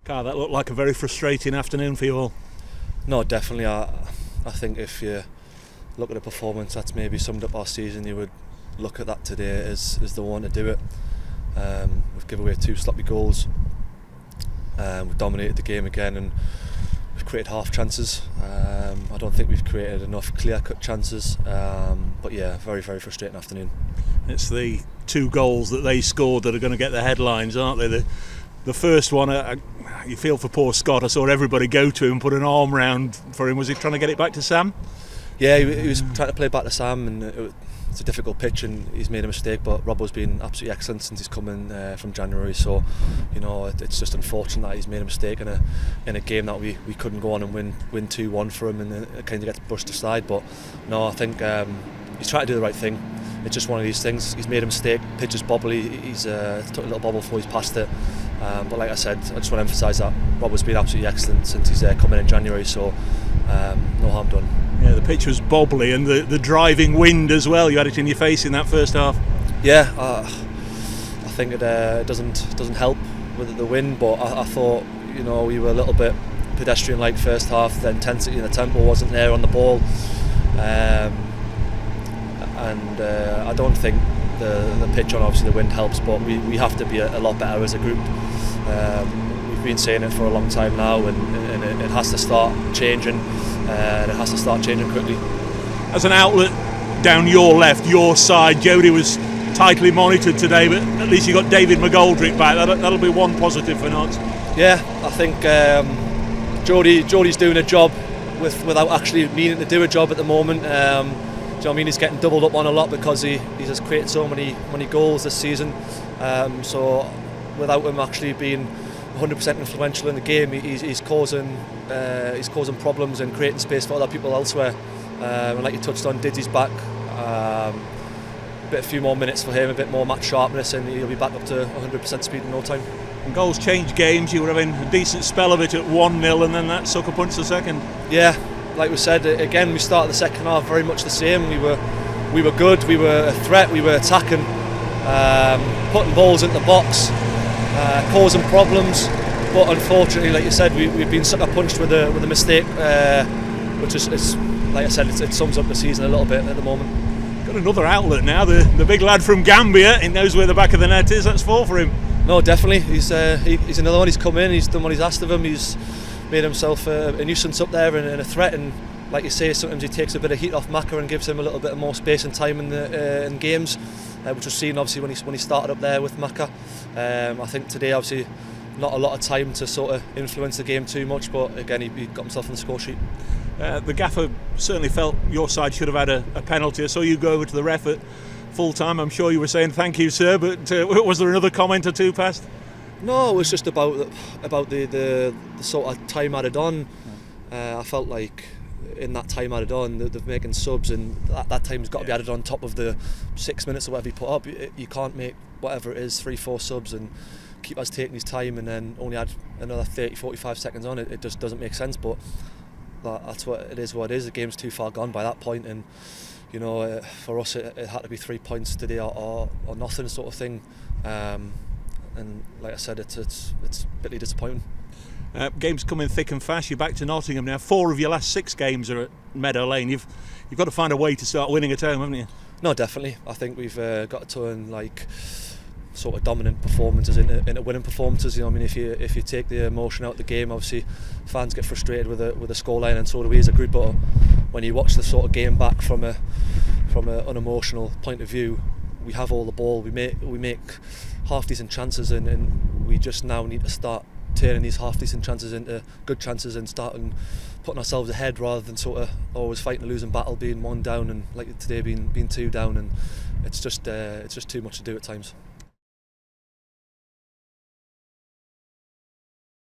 God, that looked like a very frustrating afternoon for you all. No, definitely. I think if you look at the performance that's maybe summed up our season, you would look at that today as the one to do it. We've given away 2 sloppy goals. We've dominated the game again, and we've created half chances. I don't think we've created enough clear-cut chances. But yeah, very, very frustrating afternoon. It's the 2 goals that they scored that are going to get the headlines, aren't they? The first one, you feel for poor Scott. I saw everybody go to him and put an arm round for him. Was he trying to get it back to Sam? Yeah, he was trying to play back to Sam, and it's a difficult pitch and he's made a mistake, but Robbo's been absolutely excellent since he's come in from January, so it's just unfortunate that he's made a mistake in a game that we couldn't go on and win 2-1 for him, and it kind of gets brushed aside. But no, I think he's trying to do the right thing. It's just one of these things. He's made a mistake, pitch is bobbly, he's took a little bobble before he's passed it, but like I said, I just want to emphasise that Robbo's been absolutely excellent since he's come in January, so no harm done. Yeah, the pitch was bobbly, and the driving wind as well. You had it in your face in that first half. Yeah, I think it doesn't help with the wind, but I thought we were a little bit pedestrian-like first half. The intensity and the tempo wasn't there on the ball, and I don't think the pitch on obviously the wind helps, but we have to be a lot better as a group. We've been saying it for a long time now, and it has to start changing. And it has to start changing quickly. As an outlet down your left, your side, Jody was tightly monitored today, but at least you got David McGoldrick back. That'll be one positive for Notts. Yeah, I think Jody's doing a job without actually needing to do a job at the moment. Do you know what I mean? He's getting doubled up on a lot because he has created so many goals this season. So without him actually being 100% influential in the game, he's causing problems and creating space for other people elsewhere. And like you touched on, Diddy's back. A few more minutes for him, a bit more match sharpness, and he'll be back up to 100% speed in no time. And goals change games. You were having a decent spell of it at 1-0, and then that sucker punch the second. Yeah, like we said, again we started the second half very much the same. We were good. We were a threat. We were attacking, putting balls into the box. Causing problems, but unfortunately, like you said, we've been sucker punched with a mistake, which is like I said, it sums up the season a little bit at the moment. Got another outlet now, the big lad from Gambia. He knows where the back of the net is. That's 4 for him. No, definitely. He's another one. He's come in. He's done what he's asked of him. He's made himself a nuisance up there and a threat. And like you say, sometimes he takes a bit of heat off Macca and gives him a little bit more space and time in games, which was seen obviously when he started up there with Macca. I think today obviously not a lot of time to sort of influence the game too much, but again he got himself on the score sheet. The gaffer certainly felt your side should have had a penalty. I saw you go over to the ref at full time. I'm sure you were saying thank you, sir, but was there another comment or two passed? No, it was just about the sort of time added on. I felt like in that time added on, they're making subs, and that time's got to be added on top of the 6 minutes or whatever you put up. You can't make whatever it is 3-4 subs and keep us taking his time and then only add another 30-45 seconds on it. It just doesn't make sense, but that's what it is. The game's too far gone by that point, and for us it had to be 3 points today or nothing sort of thing, and like I said, it's bitterly disappointing. Games coming thick and fast. You're back to Nottingham now. 4 of your last 6 games are at Meadow Lane. You've got to find a way to start winning at home, haven't you? No, definitely. I think we've got to turn sort of dominant performances into winning performances. I mean, if you take the emotion out of the game, obviously fans get frustrated with the scoreline, and so do we as a group. But when you watch the sort of game back from an unemotional point of view, we have all the ball. We make half decent chances, and we just now need to start turning these half decent chances into good chances and starting putting ourselves ahead rather than sort of always fighting a losing battle, being 1 down, and like today being 2 down, and it's just too much to do at times.